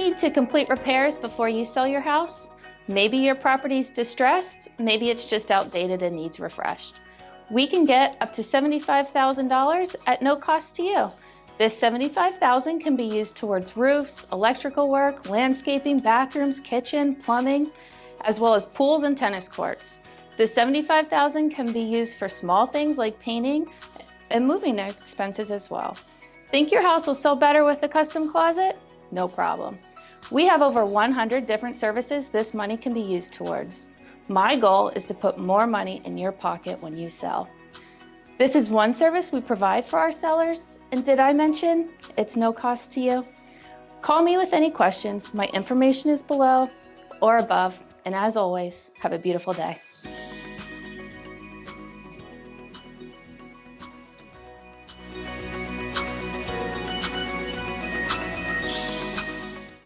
need to complete repairs before you sell your house? Maybe your property's distressed, maybe it's just outdated and needs refreshed. We can get up to $75,000 at no cost to you. This $75,000 can be used towards roofs, electrical work, landscaping, bathrooms, kitchen, plumbing, as well as pools and tennis courts. This $75,000 can be used for small things like painting and moving expenses as well. Think your house will sell better with a custom closet? No problem. We have over 100 different services this money can be used towards. My goal is to put more money in your pocket when you sell. This is one service we provide for our sellers, and did I mention it's no cost to you? Call me with any questions. My information is below or above, and as always, have a beautiful day.